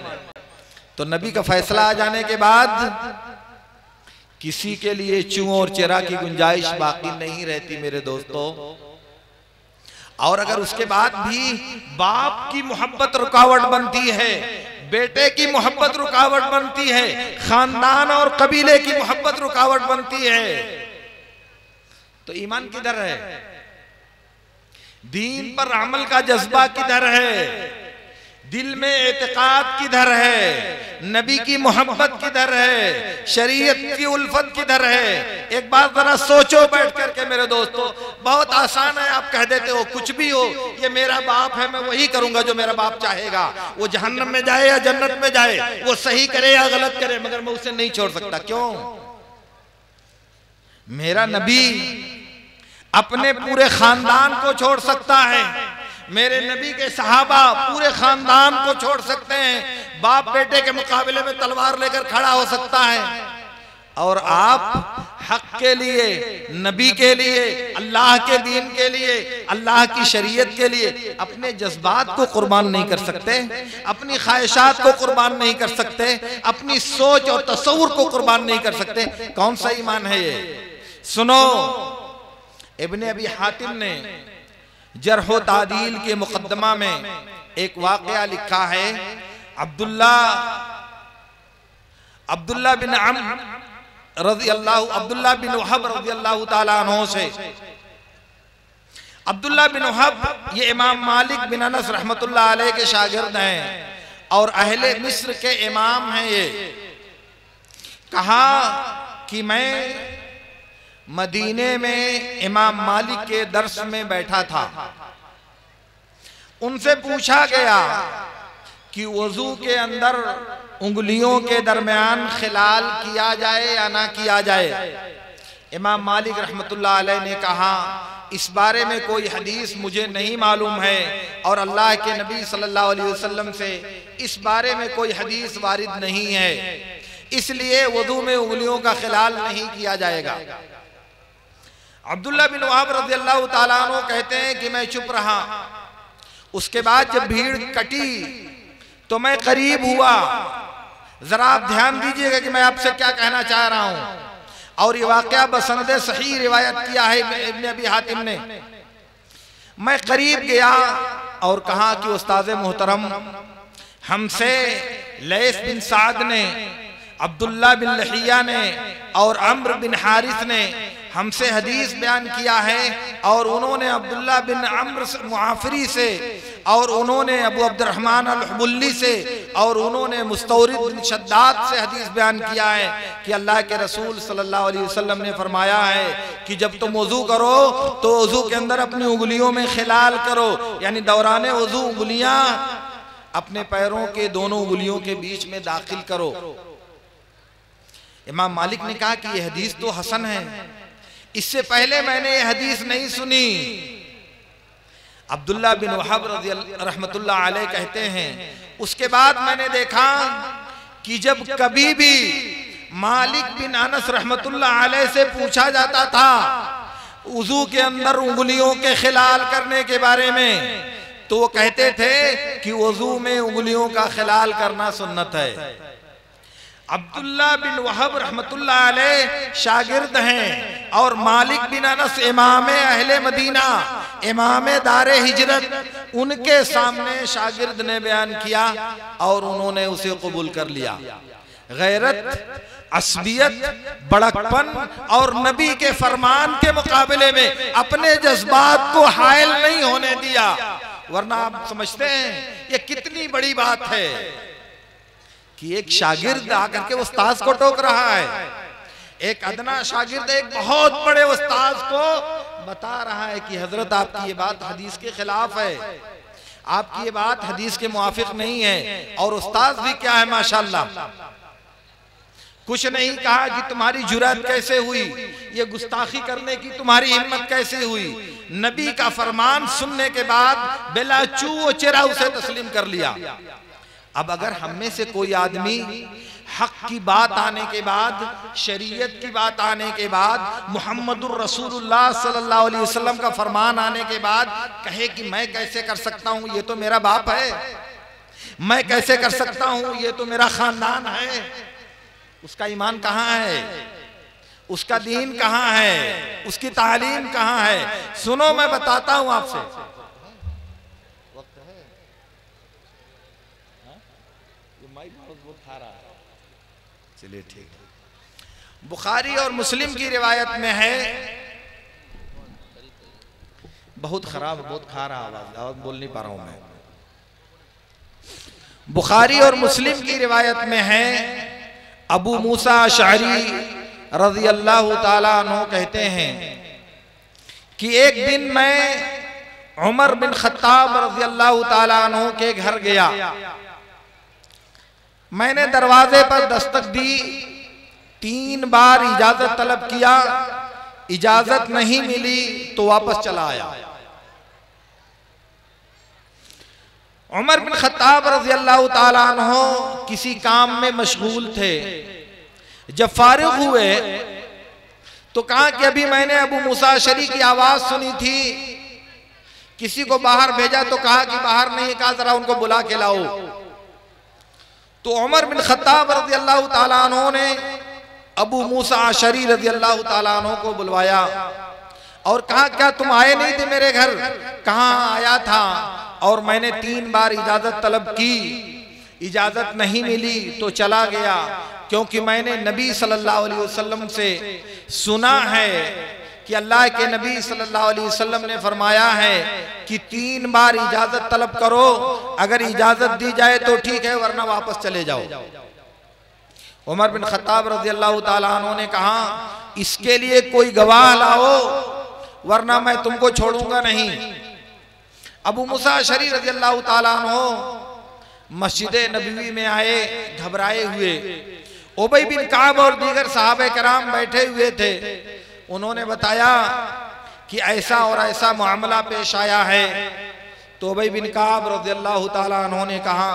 तो नबी का फैसला आ जाने के बाद किसी के लिए चूं और चिरा की गुंजाइश बाकी नहीं रहती मेरे दोस्तों। और अगर उसके बाद भी बाप की मोहब्बत रुकावट बनती है, बेटे की मोहब्बत रुकावट बनती है, खानदान और कबीले की मोहब्बत रुकावट बनती है, तो ईमान किधर है? दीन पर अमल का जज्बा किधर है? दिल में एतकाद किधर है? नबी की मोहब्बत किधर है? शरीयत की उल्फत किधर है? एक बात जरा सोचो बैठ करके मेरे दोस्तों। बहुत आसान है, आप कह देते हो कुछ भी हो, ये मेरा बाप है, मैं वही करूंगा जो मेरा बाप चाहेगा, वो जहन्नम में जाए या जन्नत में जाए, वो सही करे या गलत करे, मगर मैं उसे नहीं छोड़ सकता। क्यों? मेरा नबी अपने पूरे खानदान को छोड़ सकता है, मेरे नबी के सहाबा पूरे खानदान को छोड़ सकते हैं, बाप बेटे के मुकाबले में तलवार लेकर खड़ा हो सकता है, और आप हक के लिए, नबी के लिए, अल्लाह के दीन के लिए, अल्लाह की शरीयत के लिए अपने जज्बात को कुर्बान नहीं कर सकते, अपनी ख्वाहिशात को कुर्बान नहीं कर सकते, अपनी सोच और तसव्वुर को कुर्बान नहीं कर सकते। कौन सा ईमान है ये? सुनो, इब्ने अबी हातिम ने जरह व तादील के मुकद्दमा में एक वाक़या लिखा है। अब्दुल्ला बिन वहब रज़ियल्लाहु ताला अन्हु से, अब्दुल्ला बिन वहब ये इमाम मालिक बिन अनस रहमतुल्लाह अलैह के शागिर्द हैं और अहले मिस्र के इमाम हैं। ये कहा कि मैं मदीने में इमाम मालिक के दर्स में बैठा था, उनसे पूछा गया कि वजू के अंदर उंगलियों के दरमियान खिलाल किया जाए या ना किया जाए। इमाम मालिक रहमतुल्लाह अलैह ने कहा, इस बारे में कोई हदीस मुझे नहीं मालूम है और अल्लाह के नबी सल्लल्लाहु अलैहि वसल्लम से इस बारे में कोई हदीस वारिद नहीं है, इसलिए वजू में उंगलियों का खिलाल नहीं किया जाएगा। अब्दुल्ला बिन वहब रज़ियल्लाहु ताला अन्हु कहते हैं कि मैं चुप रहा। उसके बाद जब भीड़ कटी तो मैं करीब हुआ। जरा आप ध्यान दीजिएगा कि मैं आपसे क्या कहना चाह रहा हूं। और ये वाक़या बसनद सही रिवायत किया है इब्ने अबी हातिम ने। मैं करीब गया और कहा कि उस्ताद मोहतरम, हमसे लैस बिन साद ने, अब्दुल्ला बिन लहिया ने और अम्र बिन हारिस ने हमसे हदीस बयान किया है, और उन्होंने अब्दुल्ला बिन अम्र मुआफरी से, और उन्होंने अबू अब्दुर्रहमान अल-हुबुल्ली से, और उन्होंने मुस्तौरिद बिन शद्दाद से हदीस बयान किया है कि अल्लाह के रसूल सल्लल्लाहु अलैहि वसल्लम ने फरमाया है कि जब तुम वजू करो तो वजू के अंदर अपनी उंगलियों में खिलाल करो, यानी दौराने वजू उंगलियां अपने पैरों के दोनों उंगलियों के बीच में दाखिल करो। इमाम मालिक ने कहा कि यह हदीस तो हसन है, इससे पहले मैंने ये हदीस नहीं सुनी। अब्दुल्ला बिन वहब रहमतुल्लाह अलैह कहते हैं, उसके बाद मैंने देखा कि जब कभी भी मालिक बिन अनस रहमतुल्लाह अलैह से पूछा जाता था वुजू के अंदर उंगलियों के खिलाल करने के बारे में, तो वो कहते थे कि वुजू में उंगलियों का खिलाल करना सुन्नत है। अब्दुल्ला बिन वहब रहमतुल्लाह अलैह शागिर्द हैं और मालिक बिन अनस इमाम अहले मदीना, इमाम दारे हिजरत, उनके सामने शागिर्द ने बयान किया और उन्होंने उसे कबूल कर लिया। गैरत, असबियत, बड़कपन और नबी के फरमान के मुकाबले में अपने जज्बात को हायल नहीं होने दिया। वरना आप समझते हैं ये कितनी बड़ी बात है कि एक शागिर्द आकर के उस्ताद को टोक रहा है, एक अदना शागिर्द एक बहुत बड़े उस्ताद को बता रहा है कि हजरत आपकी ये बात हदीस के खिलाफ है, आपकी ये बात हदीस के मुआफिक नहीं है। और उस्ताद भी क्या है माशाल्लाह, कुछ नहीं कहा कि तुम्हारी जुरत कैसे हुई, ये गुस्ताखी करने की तुम्हारी हिम्मत कैसे हुई। नबी का फरमान सुनने के बाद बिला चू चेरा उसे तस्लीम कर लिया। अब अगर हम में से कोई आदमी हक की बात आने के बाद, शरीयत की बात आने के बाद, मुहम्मदुर रसूलुल्लाह सल्लल्लाहु अलैहि वसल्लम का फरमान आने के बाद कहे कि मैं कैसे कर सकता हूं, ये तो मेरा बाप है, मैं कैसे कर सकता हूं, ये तो मेरा खानदान है, उसका ईमान कहाँ है, उसका दीन कहाँ है, उसकी तालीम कहाँ है। सुनो मैं बताता हूं आपसे, चलिए ठीक है। बुखारी और मुस्लिम की रिवायत में है, बहुत खराब, बहुत खा रहा आवाज बोल नहीं पा रहा हूं मैं। बुखारी और मुस्लिम की रिवायत में है, अबू मूसा अशअरी रज़ी अल्लाह ताला अन्हु कहते हैं कि एक दिन मैं उमर बिन खत्ताब रज़ी अल्लाह ताला अन्हु के घर गया। मैंने दरवाजे पर दस्तक दी, 3 बार इजाजत तलब किया, इजाजत नहीं मिली तो वापस चला आया। उमर बिन खत्ताब रज़ी अल्लाह ताला अन्हु किसी काम में मशगूल थे। जब फारिग हुए तो कहा कि अभी मैंने अबू मूसा अशअरी की आवाज सुनी थी, किसी को बाहर भेजा तो कहा कि बाहर नहीं, कहा जरा उनको बुला के लाओ। तो उमर बिन खत्ताब रज़ी अल्लाह ताला अन्हु ने अबू मूसा अशअरी रज़ी अल्लाह ताला अन्हु को बुलवाया और कहा क्या तुम आए नहीं थे मेरे घर? कहाँ आया था और मैंने 3 बार इजाजत तलब की, इजाजत नहीं मिली तो चला गया, क्योंकि मैंने नबी सल्लल्लाहु अलैहि वसल्लम से सुना है कि अल्लाह के नबी सल्लल्लाहु अलैहि वसल्लम ने फरमाया है कि 3 बार इजाजत तलब करो, अगर इजाजत दी जाए तो ठीक है, वरना वापस चले जाओ। उमर बिन खत्ताब रज़ी अल्लाह ताला अन्हु ने कहा इसके लिए कोई गवाह लाओ, वरना मैं तुमको छोड़ूंगा नहीं। अबू मूसा अशअरी रज़ी अल्लाह ताला अन्हु मस्जिद नबवी में आए घबराए हुए। उबई बिन काब और दीगर सहाबे कराम बैठे हुए थे। उन्होंने बताया कि ऐसा और ऐसा मामला पेश आया है। तो उबई बिन काब रज़ी अल्लाह ताला अन्हु ने कहा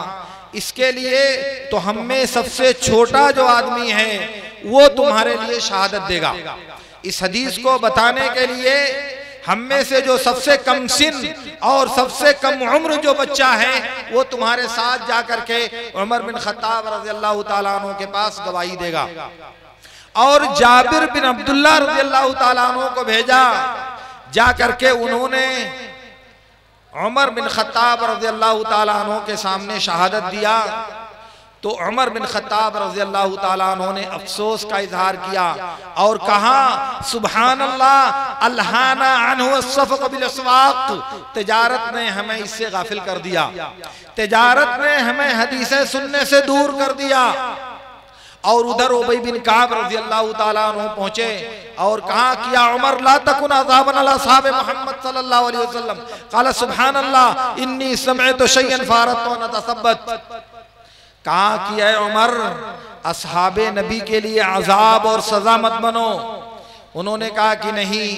इसके लिए तो हम में सबसे छोटा जो आदमी है वो तुम्हारे लिए शहादत देगा। इस हदीस को बताने के लिए हम में से जो सबसे कम सिन और सबसे कम उम्र जो बच्चा है वो तुम्हारे साथ जाकर के उमर बिन खत्ताब रज़ी अल्लाह ताला अन्हु के पास गवाही देगा। और जाबिर बिन अब्दुल्लाह रज़ी अल्लाह ताला अन्हु को भेजा, जाकर के उन्होंने उमर बिन खत्ताब रज़ी अल्लाह ताला अन्हु के सामने शहादत दिया। तो उमर बिन खत्ताब रज़ी अल्लाह ताला अन्हु ने अफसोस का इजहार किया और कहा सुभान अल्लाह अल्हाना अन्हु अस्सफ़क़ बिल अस्वाक़, तिजारत ने हमें इससे गाफिल कर दिया, तिजारत ने हमें हदीसें सुनने से दूर कर दिया। और उधर उबई बिन काब रज़ी अल्लाह ताला अन्हु पहुंचे और कहा कि या उमर ला तकुन अज़ाबन अला असहाब मोहम्मद सल्लल्लाहु अलैहि वसल्लम, क़ाला सुभान अल्लाह इन्नी समिअतु शयअन फ़अरदतु अन अतसब्बत। कहा कि ऐ उमर असहाबे नबी के लिए अजाब और सजा मत बनो। उन्होंने कहा कि नहीं,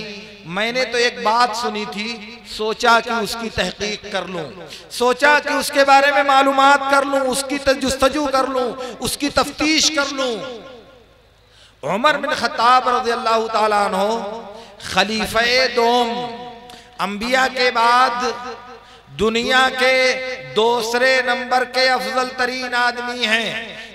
मैंने तो एक बात सुनी थी, सोचा कि उसकी तहकीक कर लूं, सोचा कि उसके बारे में मालूमात कर लूं, उसकी जुस्तजू कर लूं, उसकी तफ्तीश कर लूं। उमर बिन खत्ताब रज़ी अल्लाह ताला अन्हु खलीफे दोम, अंबिया के बाद दुनिया के दूसरे नंबर के अफजल तरीन आदमी हैं।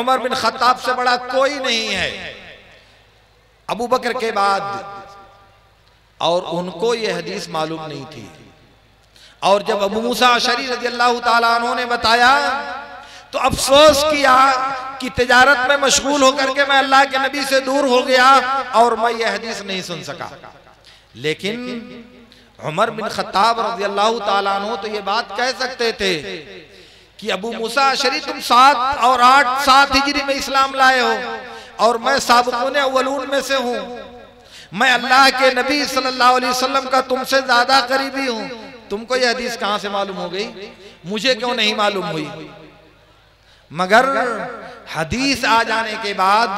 उमर बिन खत्ताब से बड़ा कोई नहीं है, अबू बकर के बाद। और उनको ये हदीस मालूम नहीं थी। और जब अबू मूसा अशअरी रज़ी अल्लाह ताला अन्हु ने बताया तो अफसोस किया कि तिजारत में मशगूल होकर के मैं अल्लाह के नबी से दूर हो गया और मैं ये हदीस नहीं सुन सका। लेकिन उमर बिन खत्ताब रज़ी अल्लाह ताला अन्हु तो ये बात कह सकते थे कि अबू मूसा अशअरी तुम 7 और 8 हिजरी में इस्लाम लाए हो और मैं साबिक़ून अव्वलून में से हूँ, मैं अल्लाह के नबी सल्लल्लाहु अलैहि वसल्लम का तुमसे ज्यादा करीबी हूँ, तुमको ये हदीस कहाँ से मालूम हो गई? मुझे क्यों नहीं मालूम हुई? मगर हदीस आ जाने के बाद,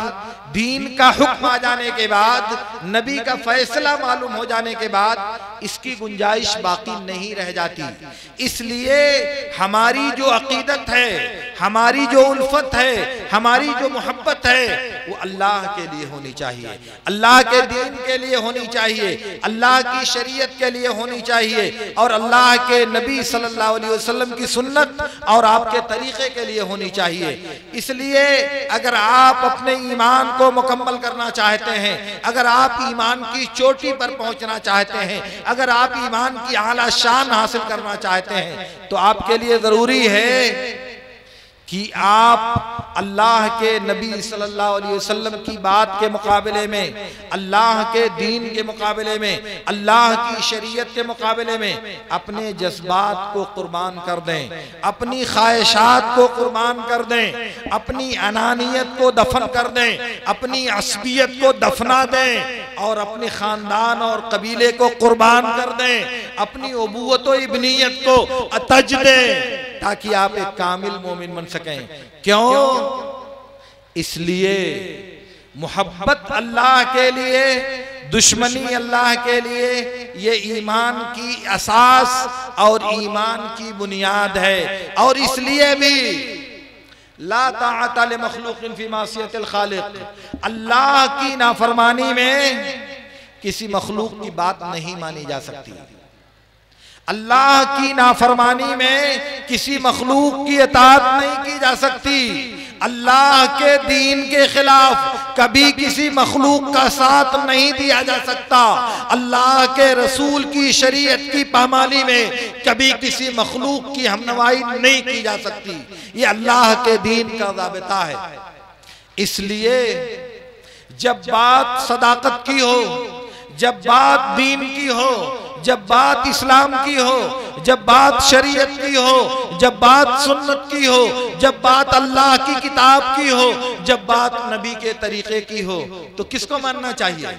दीन का हुक्म आ जाने के बाद, नबी का फैसला मालूम हो जाने के बाद इसकी गुंजाइश बाकी नहीं रह जाती। इसलिए हमारी जो अकीदत है, हमारी जो उल्फत है, हमारी जो मोहब्बत है, वो अल्लाह के लिए होनी चाहिए, अल्लाह के दीन के लिए होनी चाहिए, अल्लाह की शरीयत के लिए होनी चाहिए और अल्लाह के नबी सल्लल्लाहु अलैहि वसल्लम की सुन्नत और आपके तरीके के लिए होनी चाहिए। इसलिए अगर आप अपने ईमान को मुकम्मल करना चाहते हैं, अगर आप ईमान की चोटी पर पहुंचना चाहते हैं, अगर आप ईमान की आला शान हासिल करना चाहते हैं, तो आपके लिए जरूरी है कि आप अल्लाह के नबी सल्लल्लाहु अलैहि वसल्लम की बात के मुकाबले में, अल्लाह के दीन के मुकाबले में, अल्लाह की शरीयत के मुकाबले में अपने जज्बात को कुर्बान कर दें, अपनी ख्वाहिशात को कुर्बान कर दें, अपनी अनानियत को दफन कर दें, अपनी असबियत को दफना दें और अपने खानदान और कबीले को कुर्बान कर दें, अपनी उबूवत और इब्नियत को तज दें, ताकि आप एक कामिल मोमिन बन सकें। क्यों? इसलिए मोहब्बत अल्लाह के लिए, दुश्मनी अल्लाह के लिए, ये ईमान की असास और ईमान की बुनियाद है। और इसलिए भी ला ताअत लि मखलूकिन फी मासियतिल खालिक, अल्लाह की नाफरमानी में किसी मखलूक की बात नहीं मानी जा सकती। अल्लाह की नाफरमानी में किसी मखलूक की इताअत नहीं की जा सकती। अल्लाह के दीन के खिलाफ कभी किसी मखलूक का साथ नहीं दिया जा सकता। अल्लाह के रसूल की शरीयत की पामाली में कभी किसी मखलूक की हमनवाई नहीं की जा सकती। ये अल्लाह के दीन का ज़ाबिता है। इसलिए जब बात सदाकत की हो, जब बात दीन की हो, जब बात इस्लाम की हो, जब बात शरीयत की हो, जब बात सुन्नत की हो, जब बात अल्लाह की किताब की हो, जब बात नबी के तरीके की हो, तो किसको मानना चाहिए,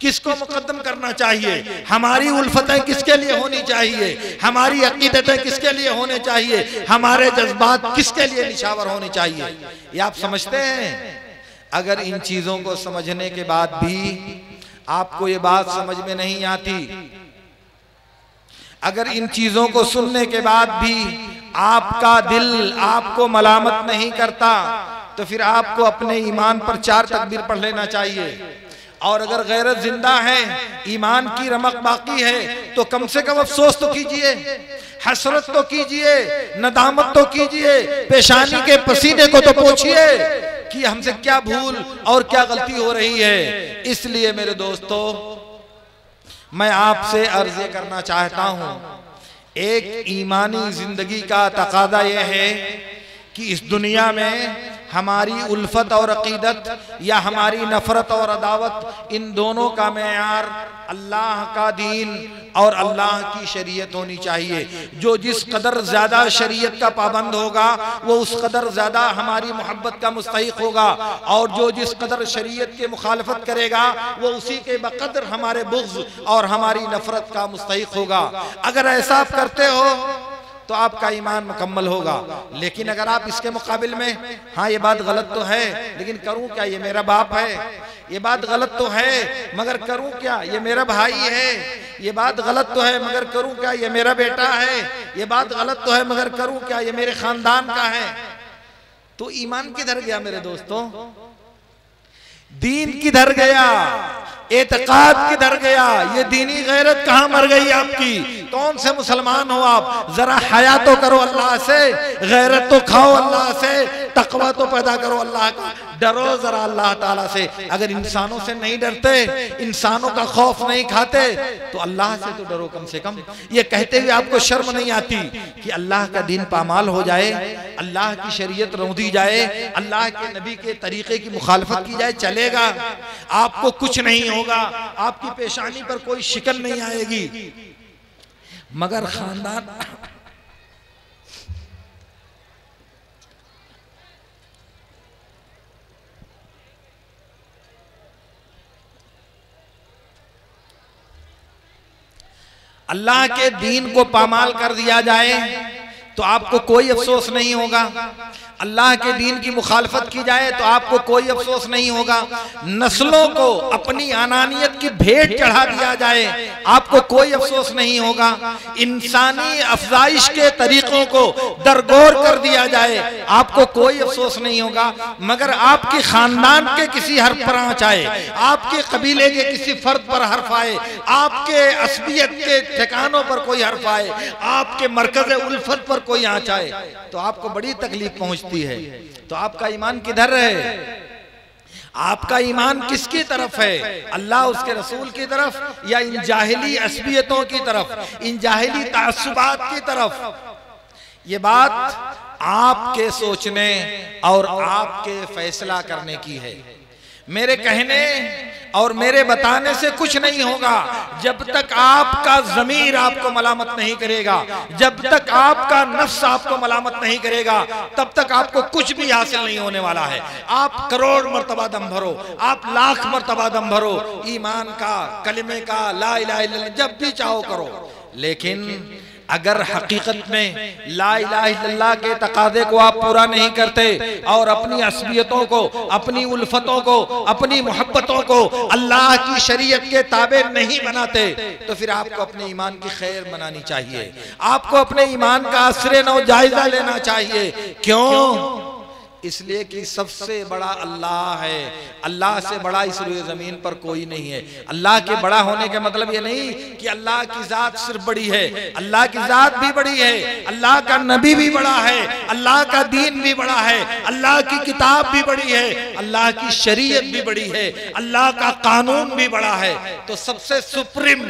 किसको मुकद्दम करना चाहिए? हमारी उल्फतें किसके लिए होनी चाहिए? हमारी अकीदतें किसके लिए होने चाहिए? हमारे जज्बात किसके लिए निशावर होने चाहिए? ये आप समझते हैं? अगर इन चीजों को समझने के बाद भी आपको ये बात समझ में नहीं आती, अगर इन चीजों को सुनने के बाद भी आपका दिल आपको मलामत नहीं करता, तो फिर आपको अपने ईमान पर 4 तकबीर पढ़ लेना चाहिए। और अगर गैरत जिंदा है, ईमान की रमक बाकी है, तो कम से कम अफसोस तो कीजिए, हसरत तो कीजिए, नदामत तो कीजिए, पेशानी के पसीने को तो पोंछिए कि हमसे क्या भूल और क्या गलती हो रही है। इसलिए मेरे दोस्तों, मैं आपसे अर्ज करना चाहता हूं, एक ईमानी जिंदगी का तकादा यह है कि इस दुनिया में हमारी उल्फत और अकीदत या हमारी नफरत और अदावत, इन दोनों का मेयार अल्लाह का दीन और अल्लाह की शरीयत होनी चाहिए। जो जिस कदर ज्यादा शरीयत का पाबंद होगा, वो उस कदर ज्यादा हमारी मोहब्बत का मुस्तहिक होगा, और जो जिस कदर शरीयत के मुखालफत करेगा, वो उसी के बकदर हमारे बुग़्ज़ और हमारी नफरत का मुस्तहिक होगा। अगर ऐसा आप करते हो तो आपका ईमान मुकम्मल होगा। लेकिन अगर आप इसके मुकाबिल में, हाँ ये बात गलत तो है लेकिन करूं क्या, ये मेरा बाप है, ये बात गलत तो है मगर करूं क्या, ये मेरा भाई है, ये बात गलत तो है मगर करूं क्या, ये मेरा बेटा है, ये बात गलत तो है मगर करूं क्या, ये मेरे खानदान का है, तो ईमान किधर गया मेरे दोस्तों? दीन किधर गया? एतकाद किधर गया? ये दीनी गैरत कहां मर गई आपकी? कौन से मुसलमान हो आप? जरा हया तो करो अल्लाह से, गैरत तो खाओ अल्लाह से, तकवा तो पैदा करो अल्लाह का, डरो जरा अल्लाह ताला से। अगर इंसानों से नहीं डरते, इंसानों का खौफ नहीं खाते, तो अल्लाह से तो डरो कम से कम। ये कहते हुए आपको शर्म नहीं आती कि अल्लाह का दीन पामाल हो जाए, अल्लाह की शरीयत रौंदी जाए, अल्लाह के नबी के तरीके की मुखालफत की जाए, चलेगा? आपको कुछ नहीं होगा, आपकी पेशानी पर कोई शिकन नहीं आएगी, मगर खानदान अल्लाह के दीन को पामाल कर दिया जाए, तो आपको कोई अफसोस नहीं होगा। अल्लाह के दीन की मुखालफत की जाए तो आपको कोई अफसोस नहीं होगा। नस्लों को अपनी अनानियत की भेंट चढ़ा दिया जाए, आपको कोई अफसोस नहीं होगा। इंसानी अफजाइश के तरीकों को दरगोर कर दिया जाए, आपको कोई अफसोस नहीं होगा। मगर आपके खानदान के किसी हर्फ पर आँच आए, आपके कबीले के किसी फर्द पर हर्फ आए, आपके असबियत के ठिकानों पर कोई हर्फ आए, आपके मरकज़ उल्फत पर कोई आँच आए, तो आपको बड़ी तकलीफ पहुंचती है। तो आपका ईमान किधर है? आपका ईमान किसकी तरफ है? अल्लाह उसके रसूल की तरफ या इन जाहिली असबियतों की तरफ, इन जाहिली तासुबात की तरफ? ये बात आपके सोचने और आपके फैसला करने की है। मेरे कहने और मेरे बताने से कुछ नहीं होगा जब तक आपका ज़मीर आपको मलामत नहीं करेगा, जब तक आपका नफ्स आपको मलामत नहीं करेगा, तब तक आपको कुछ भी हासिल नहीं होने वाला है। आप करोड़ मर्तबा दम भरो, आप लाख मर्तबा दम भरो, ईमान का, कलिमे का, ला इलाहा इल्लल्लाह जब भी चाहो करो, लेकिन अगर हकीकत में ला इलाहा इल्लल्लाह के तकादे को आप पूरा नहीं करते और अपनी असबियतों को, अपनी उल्फतों को, अपनी मोहब्बतों को अल्लाह की शरीयत के ताबे नहीं बनाते, तो फिर आपको अपने ईमान की खैर मनानी चाहिए। आपको अपने ईमान का असरे नौ जायजा लेना चाहिए। क्यों? इसलिए कि सबसे बड़ा अल्लाह है। अल्लाह से बड़ा इस रुए जमीन पर कोई नहीं है। अल्लाह के बड़ा होने का मतलब ये नहीं कि अल्लाह की जात सिर्फ बड़ी है, अल्लाह की जात भी बड़ी है, अल्लाह का नबी भी बड़ा है, अल्लाह का दीन भी बड़ा है, अल्लाह की किताब भी बड़ी है, अल्लाह की शरीयत भी बड़ी है, अल्लाह का कानून भी बड़ा है। तो सबसे सुप्रीम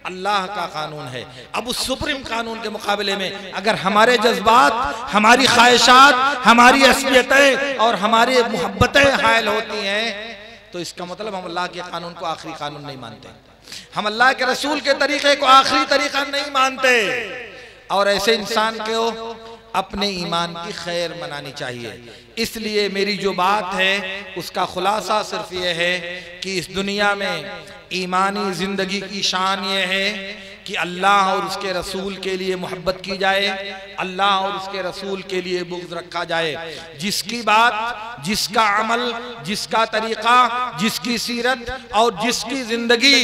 अल्लाह का कानून है। अब उस सुप्रीम कानून के मुकाबले में अगर हमारे जज्बात, हमारी ख्वाहिशात, हमारी असलियतें और हमारी मोहब्बतें हायल होती हैं, तो इसका मतलब हम अल्लाह के कानून को आखिरी कानून नहीं मानते, हम अल्लाह के रसूल के तरीके को आखिरी तरीका नहीं मानते। और ऐसे इंसान को अपने ईमान की खैर मनानी चाहिए। इसलिए मेरी जो बात है उसका खुलासा सिर्फ ये है कि इस दुनिया में ईमानी जिंदगी की शान ये है कि अल्लाह और उसके रसूल के लिए मोहब्बत की जाए, अल्लाह और उसके रसूल के लिए बुग़्ज़ रखा जाए। जिसकी बात, जिसका अमल, जिसका तरीका, जिसकी सीरत और जिसकी जिंदगी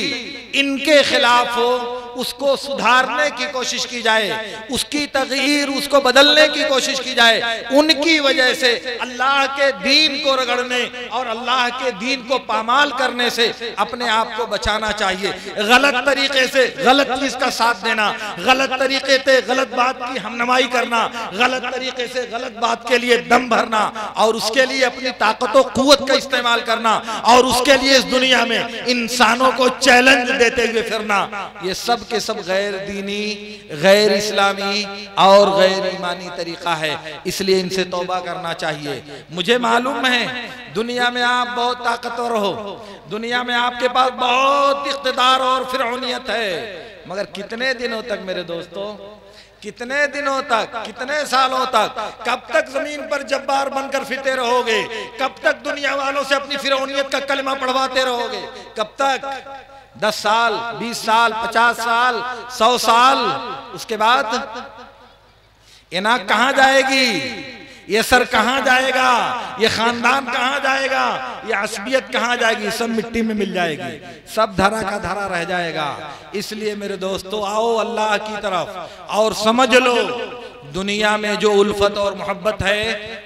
इनके खिलाफ हो, उसको सुधारने की कोशिश की जाए, उसकी तगयीर, उसको बदलने की कोशिश की जाए। उनकी वजह से अल्लाह के दीन को रगड़ने और अल्लाह के दीन को पामाल करने से अपने आप को बचाना चाहिए। गलत तरीके से गलत चीज का साथ देना, गलत तरीके से गलत बात की हमनमाई करना, गलत तरीके से गलत बात के लिए दम भरना और उसके लिए अपनी ताकत और कुव्वत का इस्तेमाल करना और उसके लिए इस दुनिया में इंसानों को चैलेंज देते हुए फिरना, ये सब के सब गैर दीनी, गैर इस्लामी और गैर ईमानी तरीका है। इसलिए इनसे तौबा करना चाहिए। मुझे मालूम है दुनिया में आप बहुत ताकतवर हो, दुनिया में आपके पास बहुत इख्तिदार और फिरौनियत है, मगर कितने दिनों तक मेरे दोस्तों, कितने दिनों तक, कितने सालों तक, कब तक जमीन पर जब्बार बनकर फिरते रहोगे? कब तक दुनिया वालों से अपनी फिरौनियत का कलमा पढ़वाते रहोगे? कब तक? 10 साल, 20 साल, 50 साल, 100 साल, उसके बाद ये नाक कहां जाएगी? ये सर कहां जाएगा? ये खानदान कहां जाएगा? ये असबियत कहां जाएगी? सब मिट्टी में मिल जाएगी, सब धरा का धरा रह जाएगा। इसलिए मेरे दोस्तों, आओ अल्लाह की तरफ और समझ लो दुनिया में जो उल्फत और मोहब्बत है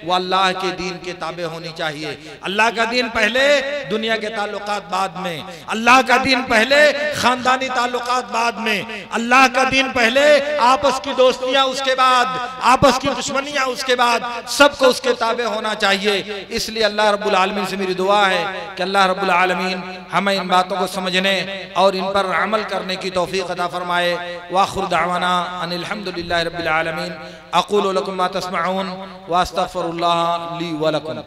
वो अल्लाह के दीन के ताबे होनी चाहिए। अल्लाह का दीन पहले, दुनिया के ताल्लुकात बाद में। अल्लाह का दीन पहले, खानदानी ताल्लुकात बाद में। अल्लाह का दीन पहले, आपस की दोस्तियां उसके बाद, आपस की दुश्मनियां उसके बाद, सबको उसके ताबे होना चाहिए। इसलिए अल्लाह रब्बुल आलमीन से मेरी दुआ है कि अल्लाह रब्बुल आलमीन हमें इन बातों को समझने और इन पर अमल करने की तौफीक अता फरमाए। वाखिर दावाना अनिल हम्दुलिल्लाहि रब्बिल आलमीन। अक़ूलु लकुम मा तस्मऊन व अस्तग़फिरुल्लाह ली व लकुम।